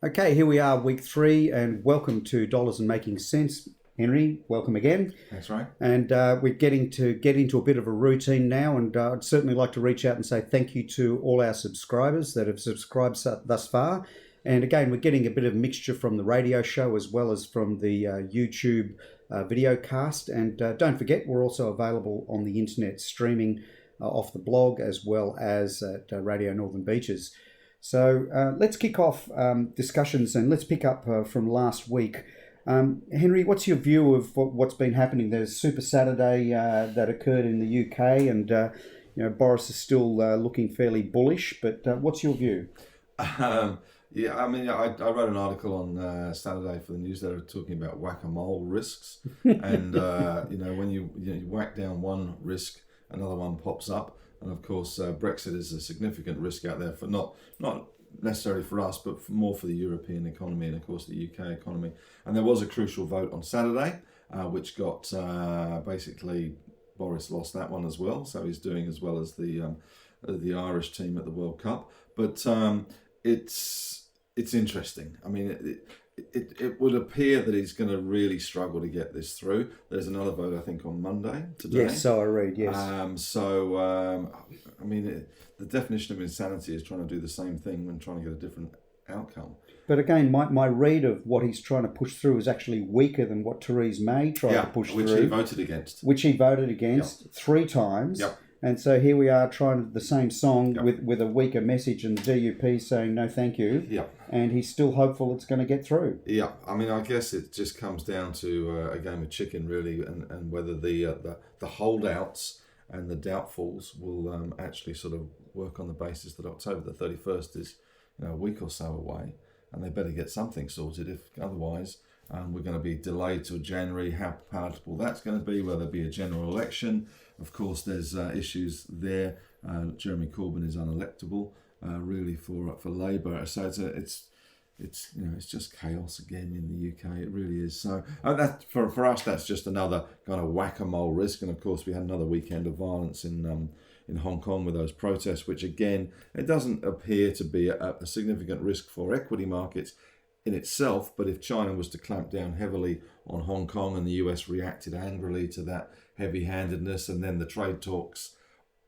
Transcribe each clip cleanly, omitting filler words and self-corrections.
Okay, here we are, week 3, and welcome to Dollars and Making Sense. Henry, welcome again. That's right. And we're getting to get into a bit of a routine now, and I'd certainly like to reach out and say thank you to all our subscribers that have subscribed thus far. And again, we're getting a bit of mixture from the radio show as well as from the YouTube video cast. And don't forget, we're also available on the internet streaming off the blog as well as at Radio Northern Beaches. So let's kick off discussions and let's pick up from last week. Henry, what's your view of what's been happening? There's Super Saturday that occurred in the UK, and Boris is still looking fairly bullish. But what's your view? Yeah, I mean, I wrote an article on Saturday for the newsletter talking about whack-a-mole risks, and when you whack down one risk, another one pops up. And of course, Brexit is a significant risk out there for not necessarily for us, but more for the European economy and of course the UK economy. And there was a crucial vote on Saturday, which got basically Boris lost that one as well. So he's doing as well as the Irish team at the World Cup. But it's interesting. I mean, it would appear that he's going to really struggle to get this through. There's another vote, I think, on Monday today. Yes, so I read, yes. I mean, the definition of insanity is trying to do the same thing and trying to get a different outcome. But again, my read of what he's trying to push through is actually weaker than what Theresa May tried to push through. Which he voted against. Which he voted against 3 times. Yep. And so here we are trying the same song Yep. with a weaker message, and the DUP saying no thank you. Yeah. And he's still hopeful it's going to get through. Yeah, I mean, I guess it just comes down to a game of chicken, really, and whether the holdouts and the doubtfuls will actually sort of work on the basis that October the 31st is a week or so away, and they better get something sorted. If otherwise, we're going to be delayed till January. How palatable that's going to be? Will there be a general election? Of course, there's issues there. Jeremy Corbyn is unelectable, really for Labour. So it's just chaos again in the UK. It really is. So that for us, that's just another kind of whack-a-mole risk. And of course, we had another weekend of violence in Hong Kong with those protests, which again, it doesn't appear to be a significant risk for equity markets in itself. But if China was to clamp down heavily on Hong Kong and the US reacted angrily to that heavy-handedness, and then the trade talks,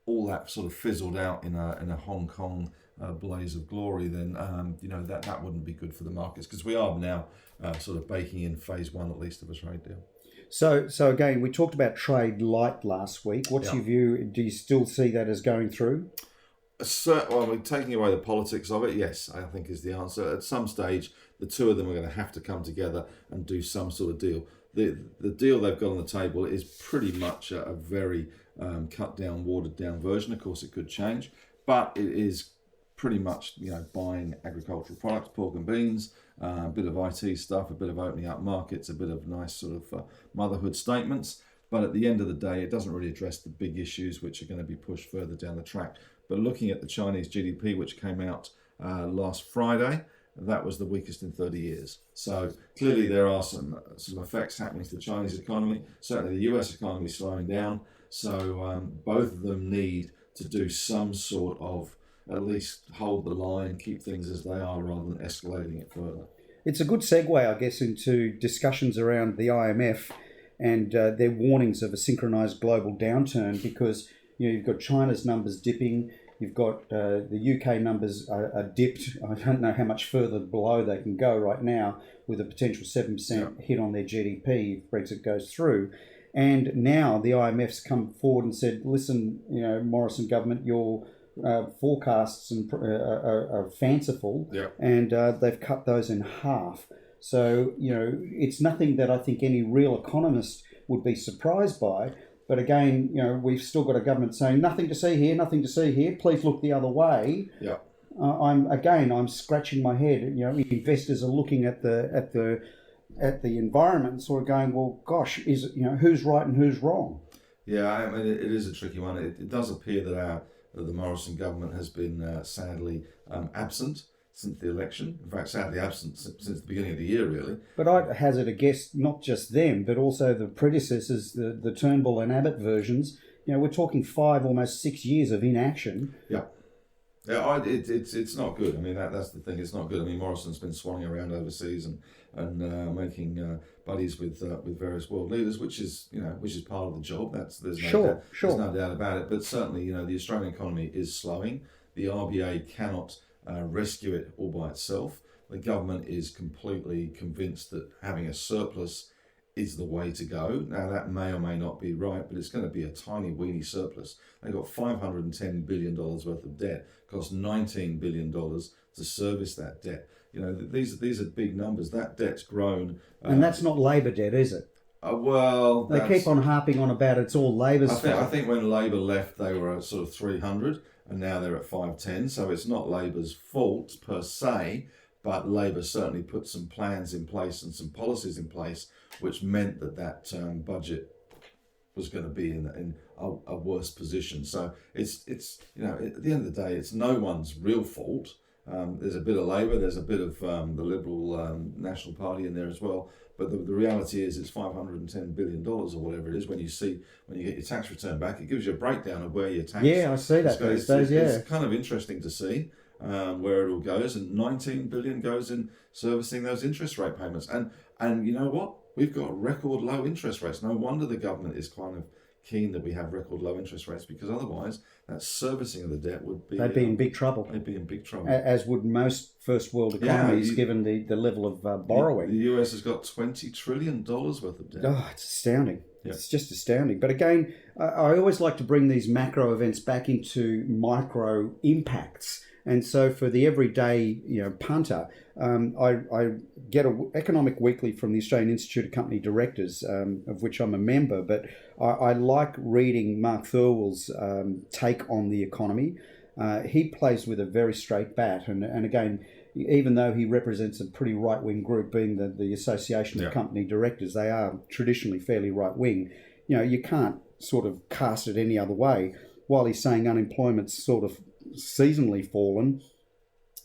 all that sort of fizzled out in a Hong Kong blaze of glory, then that wouldn't be good for the markets, because we are now sort of baking in phase 1 at least of a trade deal. So again, we talked about Trade-Lite last week. What's your view? Do you still see that as going through? Well, taking away the politics of it, yes, I think is the answer. At some stage, the two of them are going to have to come together and do some sort of deal. The deal they've got on the table is pretty much a very cut down, watered down version. Of course, it could change, but it is pretty much buying agricultural products, pork and beans, a bit of IT stuff, a bit of opening up markets, a bit of nice sort of motherhood statements. But at the end of the day, it doesn't really address the big issues which are going to be pushed further down the track. But looking at the Chinese GDP, which came out last Friday, that was the weakest in 30 years. So clearly there are some effects happening to the Chinese economy. Certainly the US economy is slowing down. So both of them need to do some sort of, at least hold the line, keep things as they are rather than escalating it further. It's a good segue, I guess, into discussions around the IMF and their warnings of a synchronized global downturn, because you've got China's numbers dipping. You've got the UK numbers are dipped. I don't know how much further below they can go right now, with a potential 7% hit on their GDP if Brexit goes through. And now the IMF's come forward and said, listen, Morrison government, your forecasts are fanciful, and they've cut those in half. So, it's nothing that I think any real economist would be surprised by. But again, we've still got a government saying nothing to see here, nothing to see here. Please look the other way. Yeah. I'm scratching my head. Investors are looking at the environment and sort of going, well, gosh, who's right and who's wrong? Yeah, I mean, it is a tricky one. It does appear that the Morrison government has been sadly absent since the election. In fact, sadly absent since the beginning of the year, really. But I'd hazard a guess, not just them, but also the predecessors, the Turnbull and Abbott versions. We're talking 5, almost 6 years of inaction. Yeah. Yeah, it's not good. I mean, that's the thing. It's not good. I mean, Morrison's been swanning around overseas and making buddies with various world leaders, which is part of the job. There's no doubt about it. But certainly, the Australian economy is slowing. The RBA cannot rescue it all by itself. The government is completely convinced that having a surplus is the way to go. Now, that may or may not be right, but it's going to be a tiny weeny surplus. They've got $510 billion worth of debt. It costs $19 billion to service that debt. These are big numbers. That debt's grown. And that's not Labor debt, is it? Well, they keep on harping on about it's all Labor's fault. I think when Labor left, they were at sort of 300, and now they're at 510. So it's not Labor's fault per se, but Labor certainly put some plans in place and some policies in place, which meant that budget was going to be in a worse position. So it's at the end of the day, it's no one's real fault. There's a bit of Labor, there's a bit of the Liberal National Party in there as well. But the reality is it's $510 billion or whatever it is. When you get your tax return back, it gives you a breakdown of where your tax. Yeah, I see that these days. Yeah, it's kind of interesting to see where it all goes, and $19 billion goes in servicing those interest rate payments. And you know what? We've got record low interest rates. No wonder the government is kind of keen that we have record low interest rates, because otherwise that servicing of the debt would be... They'd be in big trouble. They'd be in big trouble. As would most first world economies, given the level of borrowing. The US has got $20 trillion worth of debt. Oh, it's astounding. Yeah. It's just astounding. But again, I always like to bring these macro events back into micro impacts. And so for the everyday, punter, I get an Economic Weekly from the Australian Institute of Company Directors, of which I'm a member. But I like reading Mark Thirlwell's take on the economy. He plays with a very straight bat. And again, even though he represents a pretty right-wing group, being the Association of Company Directors, they are traditionally fairly right-wing. You can't sort of cast it any other way. While he's saying unemployment's sort of seasonally fallen,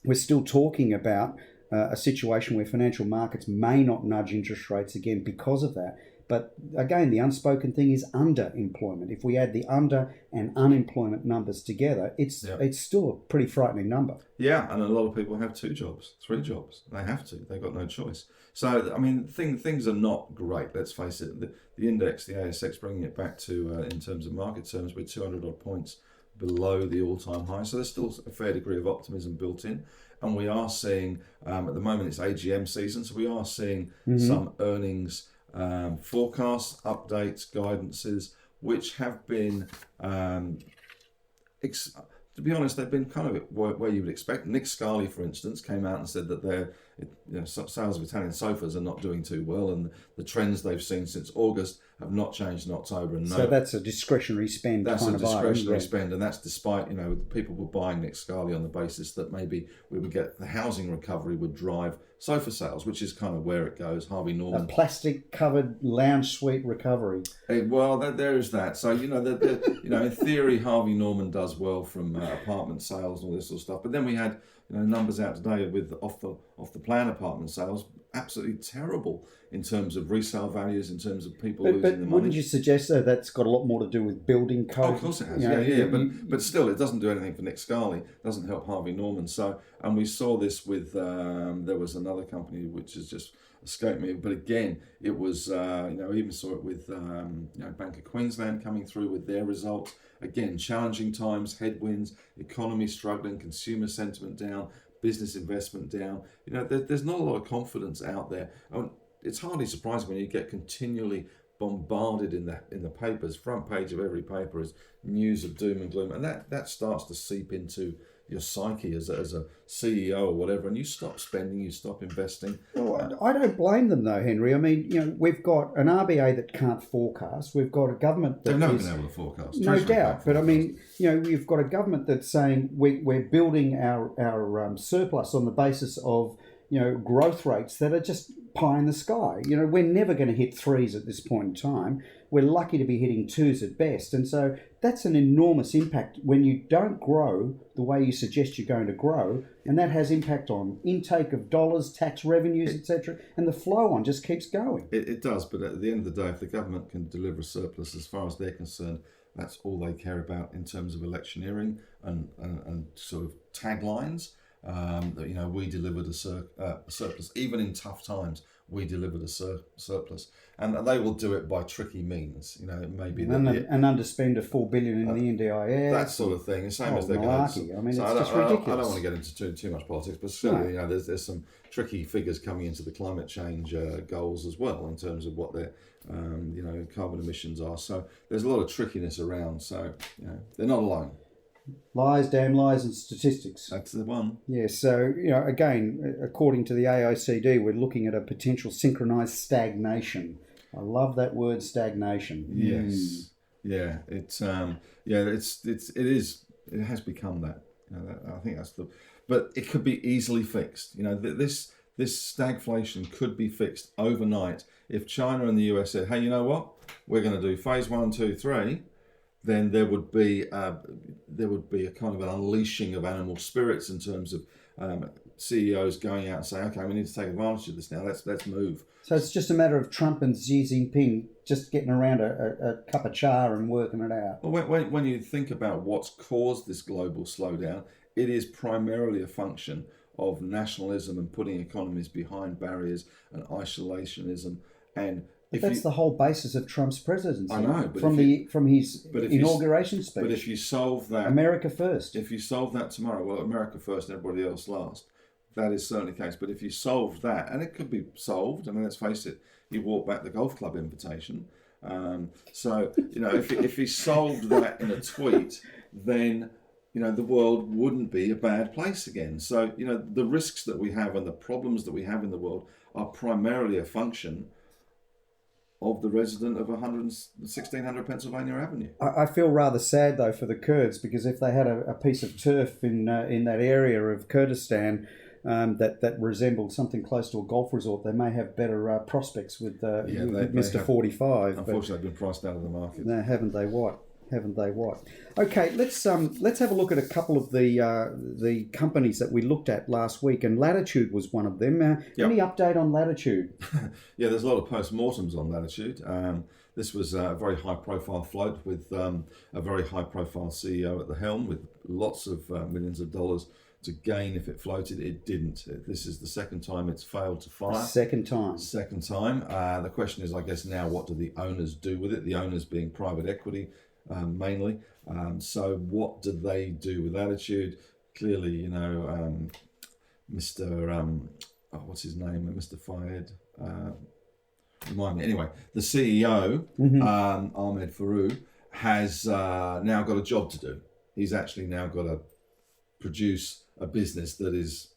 we're still talking about a situation where financial markets may not nudge interest rates again because of that. But again, the unspoken thing is underemployment. If we add the under and unemployment numbers together, it's still a pretty frightening number. Yeah, and a lot of people have 2 jobs, 3 jobs. They have to. They've got no choice. So, I mean, things are not great, let's face it. The index, the ASX, bringing it back to, in terms of market terms, we're 200 odd points below the all-time high. So there's still a fair degree of optimism built in. And we are seeing, at the moment it's AGM season, so we are seeing some earnings forecasts, updates, guidances, which have been, to be honest, they've been kind of where you would expect. Nick Scali, for instance, came out and said that sales of Italian sofas are not doing too well, and the trends they've seen since August have not changed in October. And so that's a discretionary spend. That's a discretionary spend, and that's despite people were buying Nick Scali on the basis that maybe we would get the housing recovery would drive sofa sales, which is kind of where it goes. Harvey Norman, a plastic-covered lounge suite recovery. Well, there is that. So in theory, Harvey Norman does well from apartment sales and all this sort of stuff. But then we had numbers out today with off the plan apartment sales, absolutely terrible in terms of resale values, in terms of people losing the money. But wouldn't you suggest that's got a lot more to do with building code? Oh, of course it has. But still, it doesn't do anything for Nick Scali. It doesn't help Harvey Norman. So, and we saw this with there was another company which has just escaped me. But again, it was even saw it with Bank of Queensland coming through with their results. Again, challenging times, headwinds, economy struggling, consumer sentiment down, business investment down. There's not a lot of confidence out there. It's hardly surprising when you get continually bombarded in the papers. Front page of every paper is news of doom and gloom, and that starts to seep into your psyche as a CEO or whatever, and you stop spending, you stop investing. Well, I don't blame them though, Henry. I mean, we've got an RBA that can't forecast. We've got a government that they've never been able to forecast. No doubt, but I mean, we've got a government that's saying we're building our surplus on the basis of growth rates that are just pie in the sky. We're never going to hit 3s at this point in time. We're lucky to be hitting 2s at best. And so that's an enormous impact when you don't grow the way you suggest you're going to grow. And that has impact on intake of dollars, tax revenues, etc. And the flow on just keeps going. It does. But at the end of the day, if the government can deliver a surplus, as far as they're concerned, That's all they care about in terms of electioneering and sort of taglines. That we delivered a surplus, even in tough times. We delivered a surplus, and they will do it by tricky means. It may be and underspend of $4 billion in the NDIS, that sort of thing. The same as they're malarkey. going. I mean, it's just ridiculous. I don't want to get into too much politics, but certainly, there's some tricky figures coming into the climate change goals as well in terms of what their carbon emissions are. So there's a lot of trickiness around. So they're not alone. Lies, damn lies, and statistics. That's the one. Yeah, so, again, according to the AICD, we're looking at a potential synchronized stagnation. I love that word, stagnation. Yes. Yeah, it has become that. I think that's but it could be easily fixed. This stagflation could be fixed overnight if China and the US said, hey, you know what? We're going to do phase 1, 2, 3. Then there would be a kind of an unleashing of animal spirits in terms of CEOs going out and saying, okay, we need to take advantage of this now. Let's move. So it's just a matter of Trump and Xi Jinping just getting around a cup of cha and working it out. Well, when you think about what's caused this global slowdown, it is primarily a function of nationalism and putting economies behind barriers and isolationism and. That's the whole basis of Trump's presidency. I know, but from his inauguration speech. But if you solve that, America first. If you solve that tomorrow, well, America first and everybody else last. That is certainly the case. But if you solve that, and it could be solved. I mean, let's face it. You walk back the golf club invitation. If he solved that in a tweet, then the world wouldn't be a bad place again. So the risks that we have and the problems that we have in the world are primarily a function of the resident of 1600 Pennsylvania Avenue. I feel rather sad, though, for the Kurds, because if they had a piece of turf in that area of Kurdistan that resembled something close to a golf resort, they may have better prospects with Mr. 45. Unfortunately, they've been priced out of the market. No, haven't they what? Okay, let's have a look at a couple of the companies that we looked at last week, and Latitude was one of them. Any update on Latitude? Yeah, there's a lot of post-mortems on Latitude. This was a very high-profile float with a very high-profile CEO at the helm with lots of millions of dollars to gain if it floated. It didn't. This is the second time it's failed to fire. Second time. The question is, I guess, now what do the owners do with it? The owners being private equity. Mainly. So what do they do with Latitude? Clearly, Mr. What's his name? Mr. Fayed. Remind me. Anyway, the CEO, Ahmed Farouk, has now got a job to do. He's actually now got to produce a business that is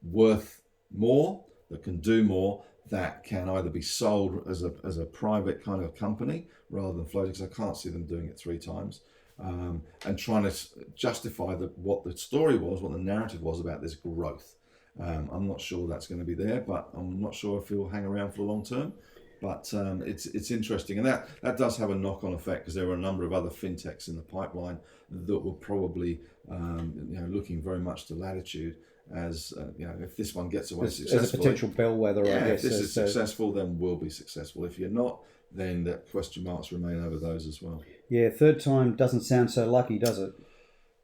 worth more, that can do more, that can either be sold as a private kind of company rather than floating, because I can't see them doing it 3 times, and trying to justify what the story was, what the narrative was about this growth. I'm not sure that's going to be there, but I'm not sure if he'll hang around for the long term. But it's interesting, and that does have a knock-on effect, because there are a number of other fintechs in the pipeline that were probably looking very much to Latitude as if this one gets away successfully, as a potential bellwether. I guess if this is successful, then we'll be successful. If you're not, then the question marks remain over those as well. Yeah, third time doesn't sound so lucky, does it?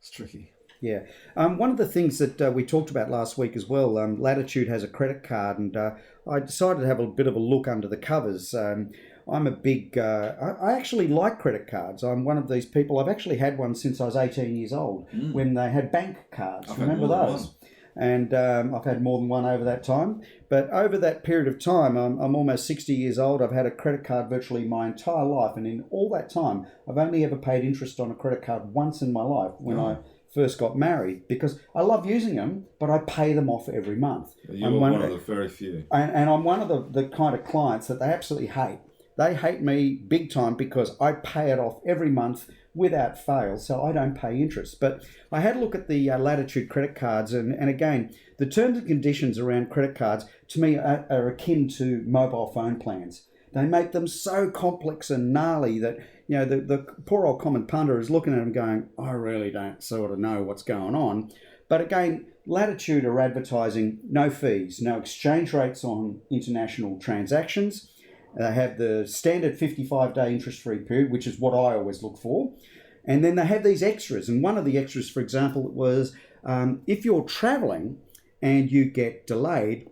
It's tricky. Yeah. One of the things that we talked about last week as well, Latitude has a credit card, and I decided to have a bit of a look under the covers. I'm a big... I actually like credit cards. I'm one of these people. I've actually had one since I was 18 years old, when they had bank cards. Remember those? And I've had more than one over that time. But over that period of time, I'm almost 60 years old. I've had a credit card virtually my entire life. And in all that time, I've only ever paid interest on a credit card once in my life, when I first got married, because I love using them, but I pay them off every month. You're one of the very few. And I'm one of the kind of clients that they absolutely hate. They hate me big time because I pay it off every month without fail, so I don't pay interest. But I had a look at the Latitude credit cards, and again, the terms and conditions around credit cards, to me, are akin to mobile phone plans. They make them so complex and gnarly that, the poor old common punter is looking at them going, I really don't sort of know what's going on. But again, Latitude are advertising no fees, no exchange rates on international transactions, They have the standard 55-day interest-free period, which is what I always look for. And then they have these extras. And one of the extras, for example, was if you're traveling and you get delayed,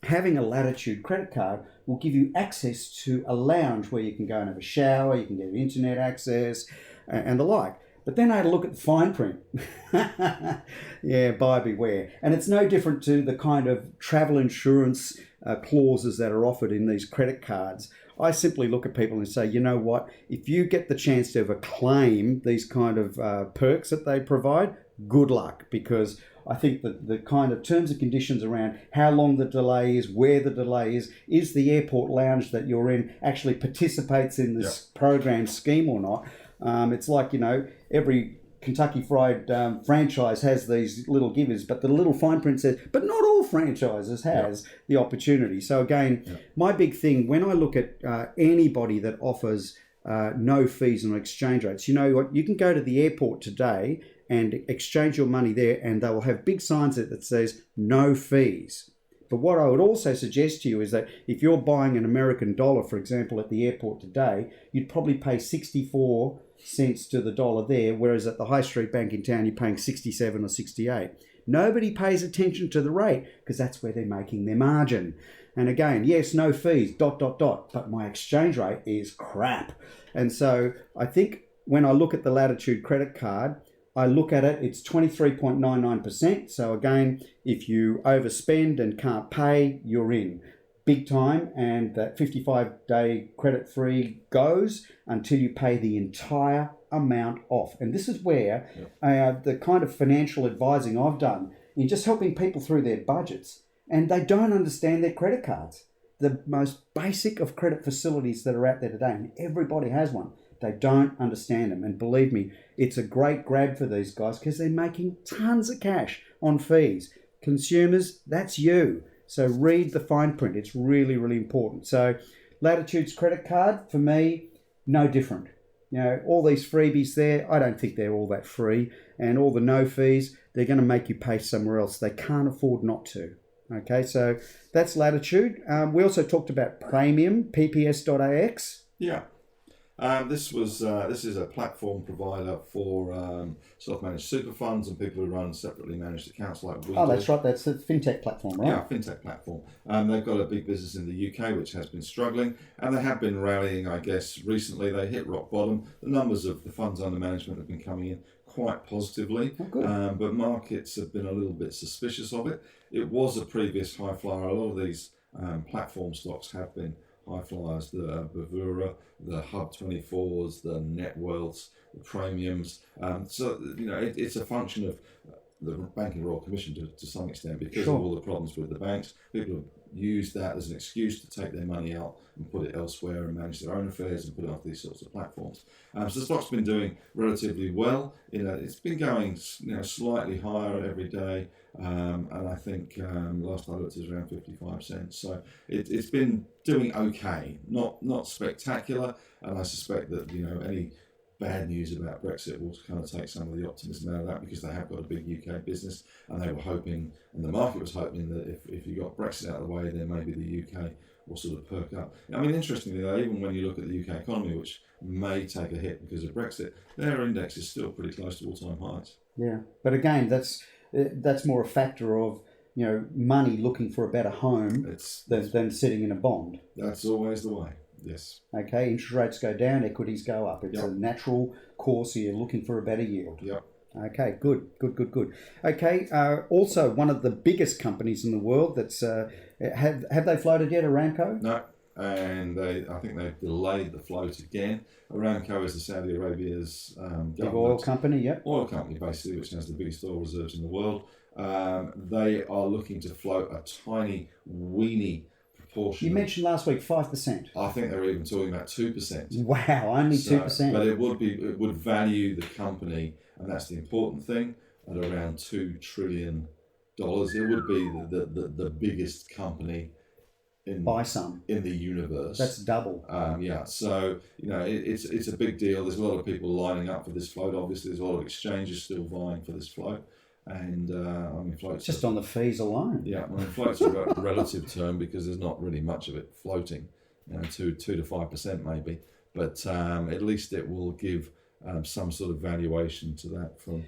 having a Latitude credit card will give you access to a lounge where you can go and have a shower, you can get internet access and the like. But then I had a look at the fine print. Yeah, buyer beware. And it's no different to the kind of travel insurance clauses that are offered in these credit cards. I simply look at people and say, you know what, if you get the chance to ever claim these kind of perks that they provide, good luck, because I think that the kind of terms and conditions around how long the delay is, where the delay is the airport lounge that you're in actually participates in this program scheme or not. It's like, every Kentucky Fried franchise has these little givers, but the little fine print says, but not all franchises has the opportunity. So again, my big thing, when I look at anybody that offers no fees on exchange rates, you know what, you can go to the airport today and exchange your money there, and they will have big signs that says no fees. But what I would also suggest to you is that if you're buying an American dollar, for example, at the airport today, you'd probably pay 64 cents to the dollar there, whereas at the high street bank in town, you're paying 67 or 68. Nobody pays attention to the rate because that's where they're making their margin. And again, yes, no fees, ... but my exchange rate is crap. And so I think when I look at the Latitude credit card, I look at it, it's 23.99%. So again, if you overspend and can't pay, you're in big time, and that 55-day credit-free goes until you pay the entire amount off. And this is where the kind of financial advising I've done in just helping people through their budgets, and they don't understand their credit cards. The most basic of credit facilities that are out there today, and everybody has one. They don't understand them. And believe me, it's a great grab for these guys because they're making tons of cash on fees. Consumers, that's you. So read the fine print. It's really, really important. So Latitude's credit card, for me, no different. All these freebies there, I don't think they're all that free. And all the no fees, they're going to make you pay somewhere else. They can't afford not to. Okay, so that's Latitude. We also talked about Praemium PPS.AX. Yeah. This is a platform provider for self-managed super funds and people who run separately managed accounts like we do. That's right. That's the fintech platform, right? Yeah, fintech platform. They've got a big business in the UK which has been struggling, and they have been rallying, I guess, recently. They hit rock bottom. The numbers of the funds under management have been coming in quite positively, but markets have been a little bit suspicious of it. It was a previous high flyer. A lot of these platform stocks have been high flyers, the Bravura, the Hub 24s, the Netwealths, the Praemiums. It's a function of the Banking Royal Commission to some extent because of all the problems with the banks. People have used that as an excuse to take their money out and put it elsewhere and manage their own affairs and put it off these sorts of platforms. So the stock's been doing relatively well. It's been going slightly higher every day. And I think last I looked it was around 55 cents. So it's been doing okay, not spectacular. And I suspect that any bad news about Brexit will kind of take some of the optimism out of that because they have got a big UK business, and they were hoping, and the market was hoping that if you got Brexit out of the way, then maybe the UK will sort of perk up. Interestingly though, even when you look at the UK economy, which may take a hit because of Brexit, their index is still pretty close to all-time highs. Yeah, but again, that's more a factor of money looking for a better home than sitting in a bond. That's always the way. Yes. Okay, interest rates go down, equities go up. It's a natural course. You're looking for a better yield. Yep. Okay, good. Okay, also one of the biggest companies in the world that's have they floated yet? Aramco? No, and I think they've delayed the float again. Aramco is the Saudi Arabia's big oil company. Yep. Oil company basically, which has the biggest oil reserves in the world. They are looking to float a tiny, weeny portion. You mentioned last week 5%. I think they were even talking about 2%. Wow, only 2%. But it would value the company, and that's the important thing, at around $2 trillion. It would be the biggest company by some in the universe. That's double. So it's a big deal. There's a lot of people lining up for this float. Obviously, there's a lot of exchanges still vying for this float. And floats just on the fees alone. Yeah, floats are a relative term because there's not really much of it floating. 2 to 5% maybe, but at least it will give some sort of valuation to that from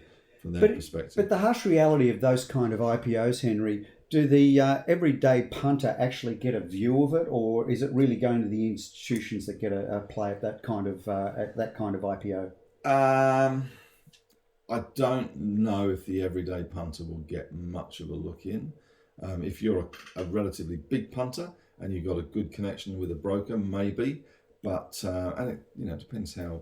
their perspective. But the harsh reality of those kind of IPOs, Henry, do the everyday punter actually get a view of it, or is it really going to the institutions that get a play at that kind of IPO? I don't know if the everyday punter will get much of a look in. If you're a relatively big punter and you've got a good connection with a broker, maybe. But and it depends how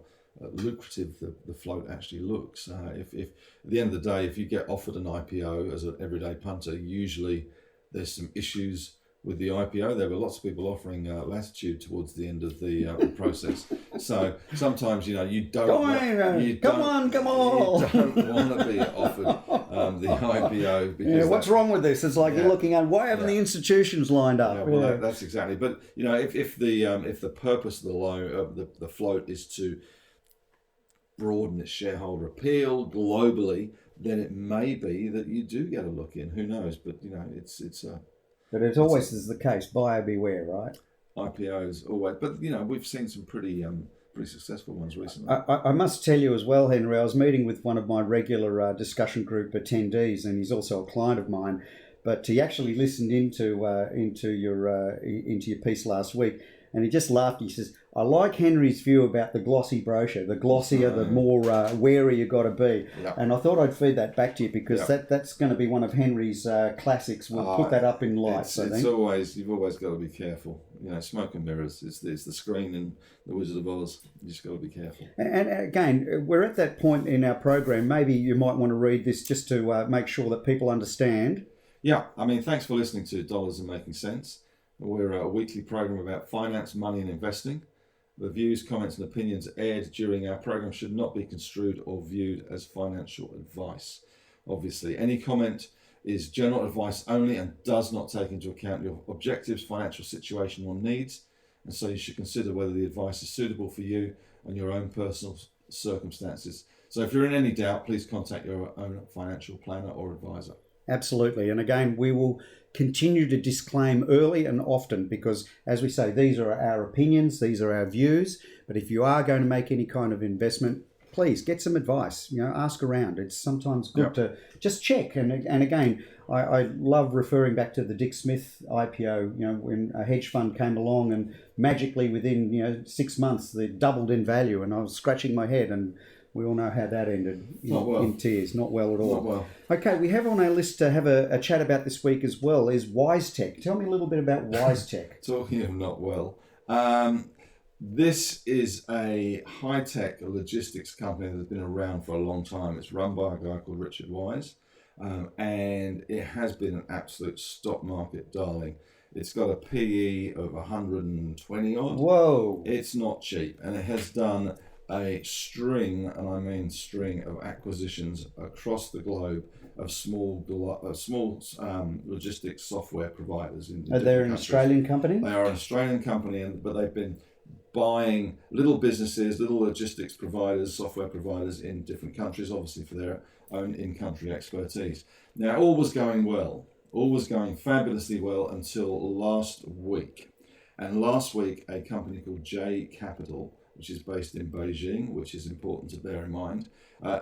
lucrative the float actually looks. If at the end of the day, if you get offered an IPO as an everyday punter, usually there's some issues with the IPO. There were lots of people offering Latitude towards the end of the process. So sometimes you don't want to be offered the IPO because what's wrong with this? It's like you're looking at why haven't the institutions lined up? Yeah, well, that's exactly. But if the purpose of the float is to broaden its shareholder appeal globally, then it may be that you do get a look in. Who knows? But But it always is the case. Buyer beware, right? IPOs always, but we've seen some pretty successful ones recently. I must tell you as well, Henry. I was meeting with one of my regular discussion group attendees, and he's also a client of mine. But he actually listened into your piece last week, and he just laughed. He says, "I like Henry's view about the glossy brochure. The glossier, the more wary you got to be." Yeah. And I thought I'd feed that back to you because that's going to be one of Henry's classics. We'll put that up in lights. You've always got to be careful. Smoke and mirrors. It's the screen in The Wizard of Oz. You just got to be careful. And again, we're at that point in our program. Maybe you might want to read this just to make sure that people understand. Yeah, thanks for listening to Dollars and Making Sense. We're a weekly program about finance, money and investing. The views, comments and opinions aired during our program should not be construed or viewed as financial advice. Obviously, any comment is general advice only and does not take into account your objectives, financial situation or needs. And so you should consider whether the advice is suitable for you and your own personal circumstances. So if you're in any doubt, please contact your own financial planner or advisor. Absolutely. And again, we will continue to disclaim early and often because, as we say, these are our opinions, these are our views. But if you are going to make any kind of investment, please get some advice. Ask around. It's sometimes good to just check. And again, I love referring back to the Dick Smith IPO. When a hedge fund came along and magically within 6 months they doubled in value, and I was scratching my head and. We all know how that ended in tears. Not well at all. Not well. Okay, we have on our list to have a chat about this week as well is WiseTech. Tell me a little bit about WiseTech. Talking of not well, this is a high-tech logistics company that's been around for a long time. It's run by a guy called Richard Wise, and it has been an absolute stock market darling. It's got a PE of 120 odd. Whoa! It's not cheap, and it has done a string, and I mean string, of acquisitions across the globe of small logistics software providers. Are they an Australian company? They are an Australian company, but they've been buying little businesses, little logistics providers, software providers in different countries, obviously for their own in-country expertise. Now, all was going well. All was going fabulously well until last week. And last week, a company called OTG Capital, which is based in Beijing, which is important to bear in mind,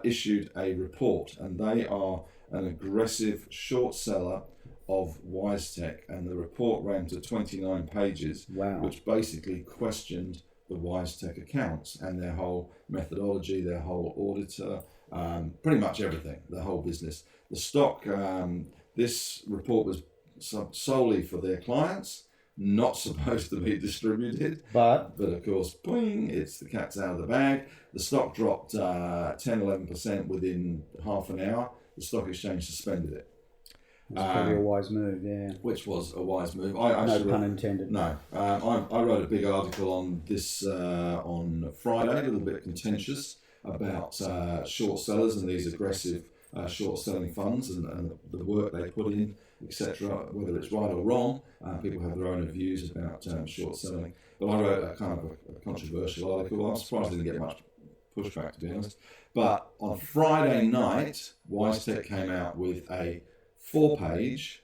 issued a report, and they are an aggressive short seller of WiseTech, and the report ran to 29 pages, which basically questioned the WiseTech accounts and their whole methodology, their whole auditor, pretty much everything, the whole business. The stock, this report was solely for their clients, not supposed to be distributed, but of course, boing, it's the cat's out of the bag. The stock dropped 10-11% within half an hour. The stock exchange suspended it. That's probably a wise move, yeah. Which was a wise move. No pun intended. No. I wrote a big article on this on Friday, a little bit contentious, about short sellers and these aggressive short selling funds and the work they put in, etc. Whether it's right or wrong, people have their own views about short selling. But I wrote a kind of a controversial article. I'm surprised I didn't get much pushback, to be honest. But on Friday night, WiseTech came out with a 4-page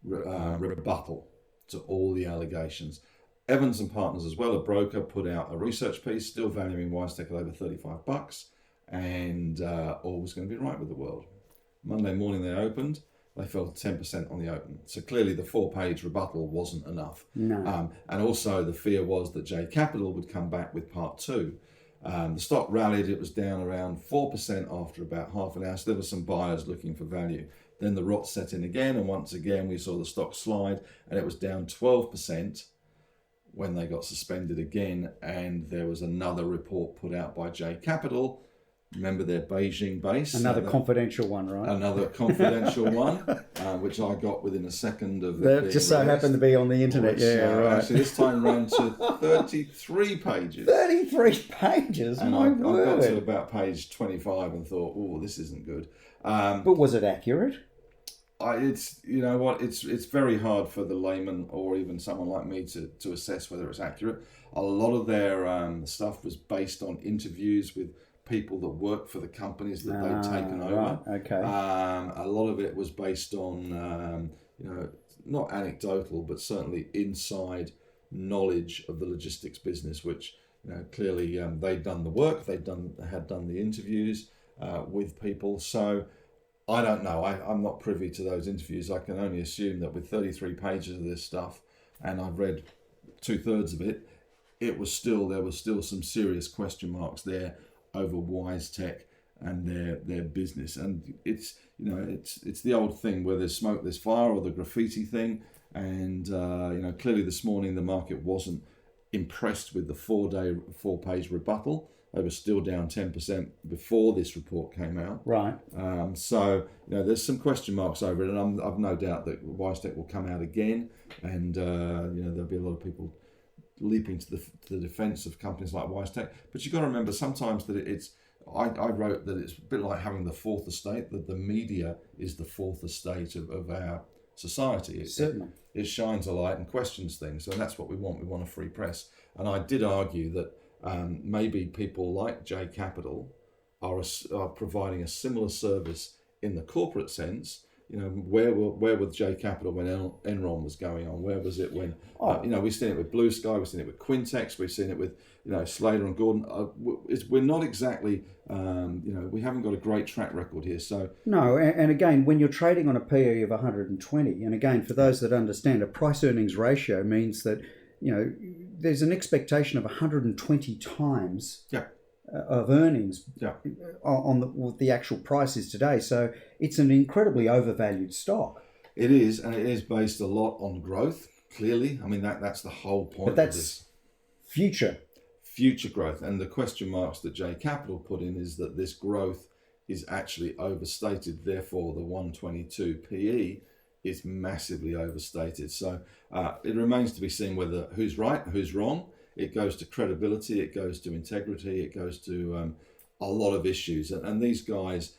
rebuttal to all the allegations. Evans and Partners as well, a broker, put out a research piece, still valuing WiseTech at over $35, and all was going to be right with the world. Monday morning they opened, they fell 10% on the open. So clearly the 4-page rebuttal wasn't enough. No. And also the fear was that J Capital would come back with part 2. The stock rallied, it was down around 4% after about half an hour. So there were some buyers looking for value. Then the rot set in again, and once again we saw the stock slide, and it was down 12% when they got suspended again. And there was another report put out by J Capital. Remember their Beijing base. Another confidential one, right? Another confidential one, which I got within a second of that just so happened to be on the internet, which, right. Actually, this time ran to 33 pages. 33 pages? And My I word. got to about page 25 and thought, oh, this isn't good. But was it accurate? It's, you know what, it's very hard for the layman or even someone like me to assess whether it's accurate. A lot of their stuff was based on interviews with people that work for the companies that they'd taken over. Right, okay. A lot of it was based on, not anecdotal, but certainly inside knowledge of the logistics business, which, clearly they'd done the work, had done the interviews with people. So I don't know. I'm not privy to those interviews. I can only assume that with 33 pages of this stuff, and I've read 2/3 of it, there was still some serious question marks there over WiseTech and their business. And it's the old thing where there's smoke, there's fire, or the graffiti thing. And clearly this morning the market wasn't impressed with the 4-page rebuttal. They were still down 10% before this report came out. Right. So there's some question marks over it, and I've no doubt that WiseTech will come out again, and there'll be a lot of people leaping to the defence of companies like WiseTech. But you've got to remember sometimes that I wrote that it's a bit like having the fourth estate, that the media is the fourth estate of our society. Certainly. It shines a light and questions things, and that's what we want. We want a free press. And I did argue that maybe people like J Capital are providing a similar service in the corporate sense. Where was J Capital when Enron was going on? Where was it when, we've seen it with Blue Sky, we've seen it with Quintex, we've seen it with, Slater and Gordon. We're not exactly, we haven't got a great track record here. So no, and again, when you're trading on a PE of 120, and again, for those that understand, a price earnings ratio means that, there's an expectation of 120 times. Yeah. Of earnings on what the actual price is today. So it's an incredibly overvalued stock. It is, and it is based a lot on growth, clearly. I mean, that's the whole point but that's of this. Future growth. And the question marks that J Capital put in is that this growth is actually overstated. Therefore, the 122 PE is massively overstated. So it remains to be seen whether who's right, who's wrong. It goes to credibility, it goes to integrity, it goes to a lot of issues. And these guys,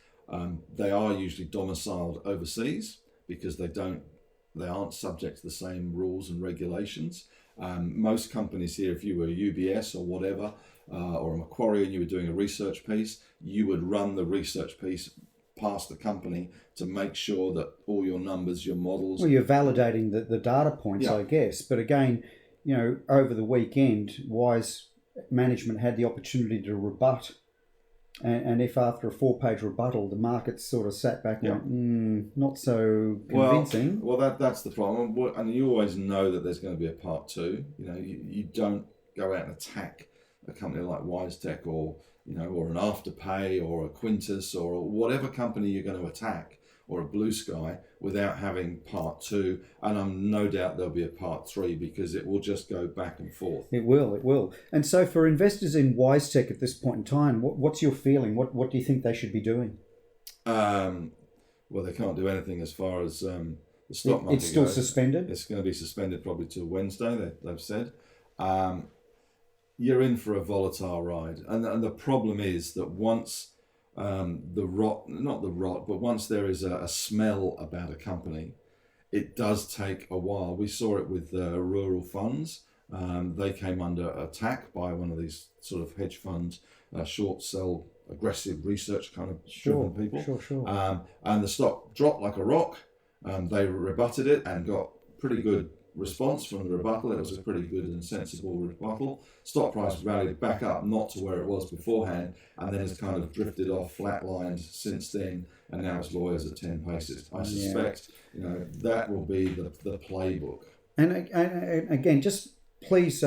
they are usually domiciled overseas because they aren't subject to the same rules and regulations. Most companies here, if you were UBS or whatever, or a Macquarie and you were doing a research piece, you would run the research piece past the company to make sure that all your numbers, your models... Well, you're validating the data points, I guess. But again, over the weekend, Wise management had the opportunity to rebut. And if after a 4-page rebuttal, the market sort of sat back and went, not so convincing. Well, that's the problem. And you always know that there's going to be a part 2. You don't go out and attack a company like WiseTech or an Afterpay or a Quintus or whatever company you're going to attack, or a Blue Sky, without having part 2. And I'm no doubt there'll be a part 3 because it will just go back and forth. It will. And so for investors in WiseTech at this point in time, what's your feeling? What do you think they should be doing? Well, they can't do anything as far as the stock market It's still goes. suspended? It's going to be suspended probably till Wednesday, they've said. You're in for a volatile ride. And the problem is that once... once there is a smell about a company, it does take a while. We saw it with rural funds. They came under attack by one of these sort of hedge funds, short sell, aggressive research kind of driven people. Sure. And the stock dropped like a rock. They rebutted it and got pretty good response from the rebuttal. It was a pretty good and sensible rebuttal. Stock price rallied back up, not to where it was beforehand, and then has kind of drifted off, flatlined since then, and now it's lawyers at 10 paces. I suspect that will be the playbook. And again, just please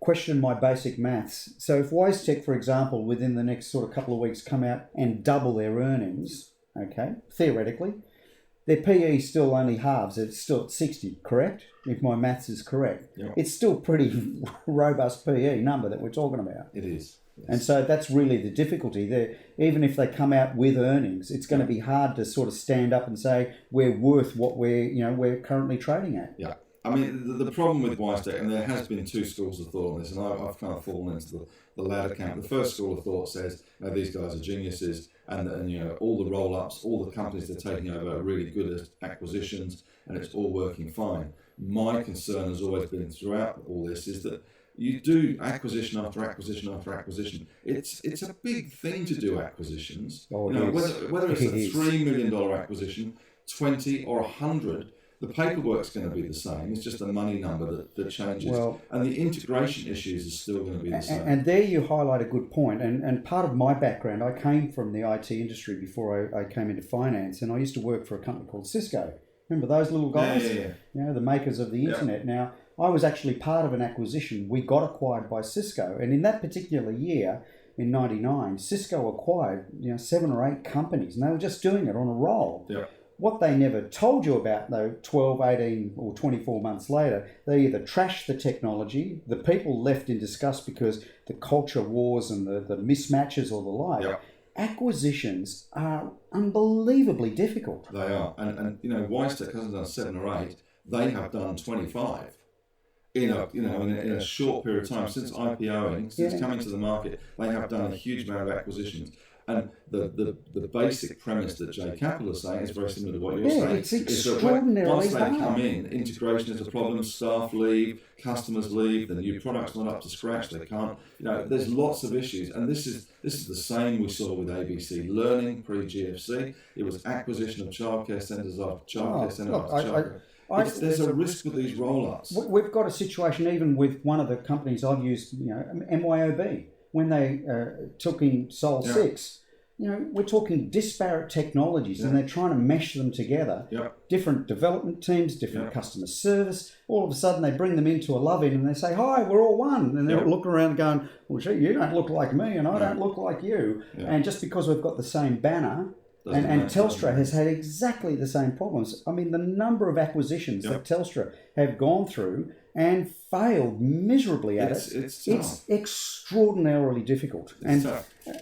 question my basic maths. So if WiseTech, for example, within the next sort of couple of weeks come out and double their earnings, okay, theoretically, their PE still only halves. It's still at 60, correct? If my maths is correct. Yep. It's still pretty robust PE number that we're talking about. It is. Yes. And so that's really the difficulty. Even if they come out with earnings, it's going to be hard to sort of stand up and say we're worth what we're currently trading at. Yeah. I mean, the problem with WiseTech, and there has been two schools of thought on this, and I've kind of fallen into the latter camp. The first school of thought says, these guys are geniuses, and all the roll-ups, all the companies they're taking over are really good at acquisitions, and it's all working fine. My concern has always been throughout all this is that you do acquisition after acquisition after acquisition. It's a big thing to do acquisitions. Whether it's a $3 million acquisition, 20 or 100. The paperwork's going to be the same. It's just a money number that changes. And the integration issues are still going to be the same. And there you highlight a good point. And part of my background, I came from the IT industry before I came into finance, and I used to work for a company called Cisco. Remember those little guys? Yeah. The makers of the internet. Now, I was actually part of an acquisition. We got acquired by Cisco. And in that particular year, in 99, Cisco acquired 7 or 8 companies, and they were just doing it on a roll. Yeah. What they never told you about, though, 12, 18 or 24 months later, they either trashed the technology, the people left in disgust because the culture wars and the mismatches or the like. Yep. Acquisitions are unbelievably difficult. They are. And WiseTech hasn't done 7 or 8. They have done 25. In a short period of time, since IPOing, since coming to the market, they have done a huge amount of acquisitions. And the basic premise that J Capital is saying is very similar to what you're saying. It's extraordinarily once they hard. come in, integration is a problem, staff leave, customers leave, the new product's not up to scratch, they can't, there's lots of issues. And this is the same we saw with ABC Learning pre-GFC. It was acquisition of childcare centres after childcare centre after childcare. There's a risk with these roll-ups. We've got a situation even with one of the companies I've used, MYOB, when they took in Sol 6. We're talking disparate technologies, and they're trying to mesh them together. Different development teams, different customer service. All of a sudden, they bring them into a love-in, and they say, "Hi, we're all one." And they're looking around going, "Well, gee, you don't look like me, and I don't look like you." And just because we've got the same banner, and Telstra has had exactly the same problems. I mean, the number of acquisitions that Telstra have gone through and failed miserably at it's extraordinarily difficult.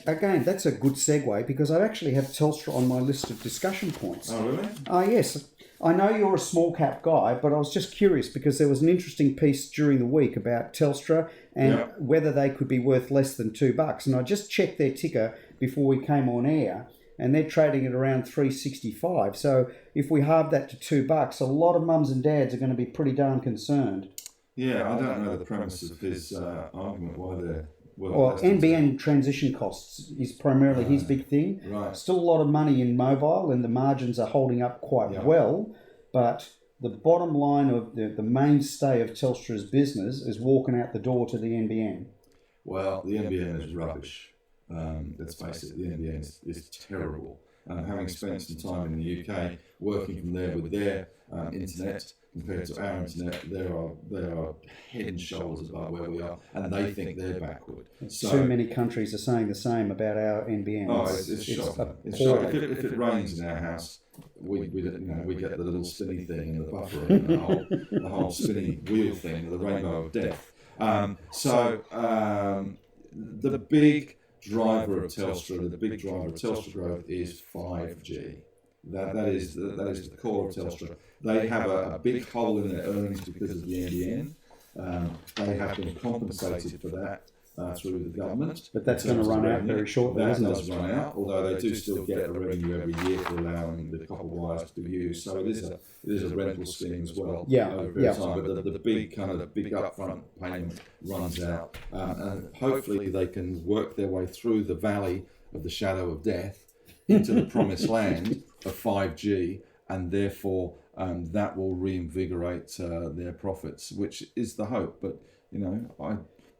Again, that's a good segue, because I actually have Telstra on my list of discussion points. Oh, really? Yes. I know you're a small cap guy, but I was just curious because there was an interesting piece during the week about Telstra and whether they could be worth less than $2. And I just checked their ticker before we came on air, and they're trading at around 365. So if we halve that to $2, a lot of mums and dads are going to be pretty darn concerned. Yeah, I don't know the premise of his argument why they're NBN transition costs is primarily his big thing. Right. Still a lot of money in mobile, and the margins are holding up quite well. But the bottom line of the mainstay of Telstra's business is walking out the door to the NBN. Well, the NBN is rubbish. Let's face it, the NBN is terrible. Having spent some time in the UK, working from there with their internet compared to our internet, they are head and shoulders above where we are, and they think they're backward. So, too many countries are saying the same about our NBN. Oh, it's shocking. It's shocking. If it rains in our house, we get the little spinny thing and the buffer and the whole spinny wheel thing, the rainbow of death. The big driver of Telstra, the big driver of Telstra growth is 5G. That is the core of Telstra. They have a big hole in their earnings because of the NBN. They have been compensated for that through the government. But that's going to run out very shortly, isn't it? That does run out, although they do still get a revenue every year for allowing the copper wires to be used. So it is a rental scheme as well over time. But the big upfront payment runs out, and hopefully they can work their way through the valley of the shadow of death into the promised land of 5G. and therefore that will reinvigorate their profits, which is the hope. But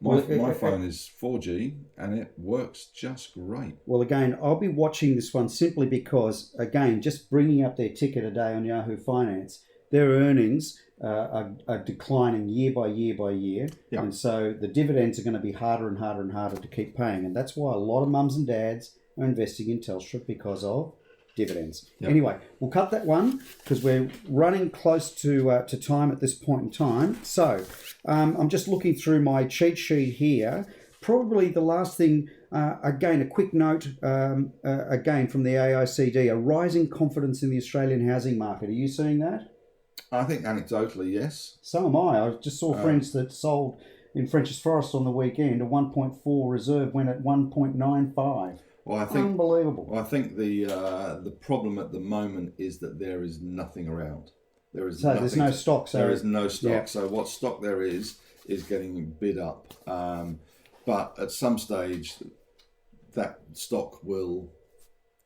my phone is 4G and it works just great. Well, again, I'll be watching this one simply because, again, just bringing up their ticker today on Yahoo Finance, their earnings are declining year by year by year. Yep. And so the dividends are going to be harder and harder and harder to keep paying. And that's why a lot of mums and dads are investing in Telstra, because of dividends. Yep. Anyway, we'll cut that one because we're running close to time at this point in time. So I'm just looking through my cheat sheet here. Probably the last thing, again, a quick note, again, from the AICD, a rising confidence in the Australian housing market. Are you seeing that? I think anecdotally, yes. So am I. I just saw friends that sold in French's Forest on the weekend. A 1.4 reserve went at 1.95. Well, I think unbelievable. Well, I think the problem at the moment is that there is nothing around. There's no stock. So there is no stock. Yeah. So what stock there is getting bid up. But at some stage, that stock will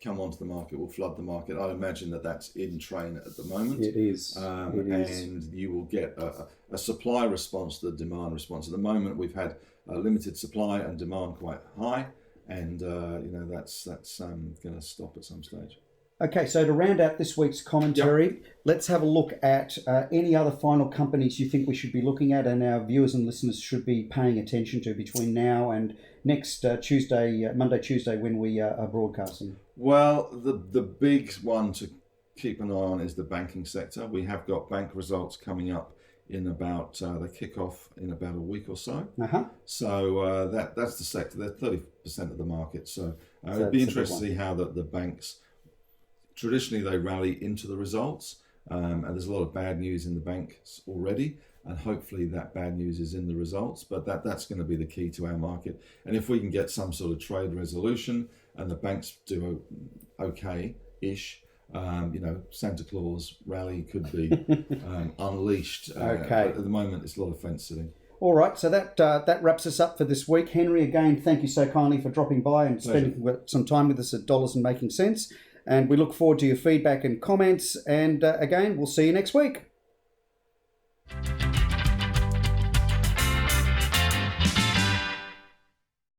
come onto the market, will flood the market. I imagine that's in train at the moment. It is. And you will get a supply response to the demand response. At the moment, we've had a limited supply and demand quite high. And that's going to stop at some stage. Okay, so to round out this week's commentary, let's have a look at any other final companies you think we should be looking at and our viewers and listeners should be paying attention to between now and next Monday, Tuesday, when we are broadcasting. Well, the big one to keep an eye on is the banking sector. We have got bank results coming up in about, they kick off in about a week or so. Uh-huh. So that's the sector. They're 30% of the market. So it'd be interesting to see how the banks, traditionally they rally into the results. And there's a lot of bad news in the banks already. And hopefully that bad news is in the results. But that's going to be the key to our market. And if we can get some sort of trade resolution and the banks do okay-ish, Santa Claus rally could be unleashed. Okay. But at the moment, it's a lot of fence sitting. All right, so that wraps us up for this week. Henry, again, thank you so kindly for dropping by and spending some time with us at Dollars and Making Sense. And we look forward to your feedback and comments. And again, we'll see you next week.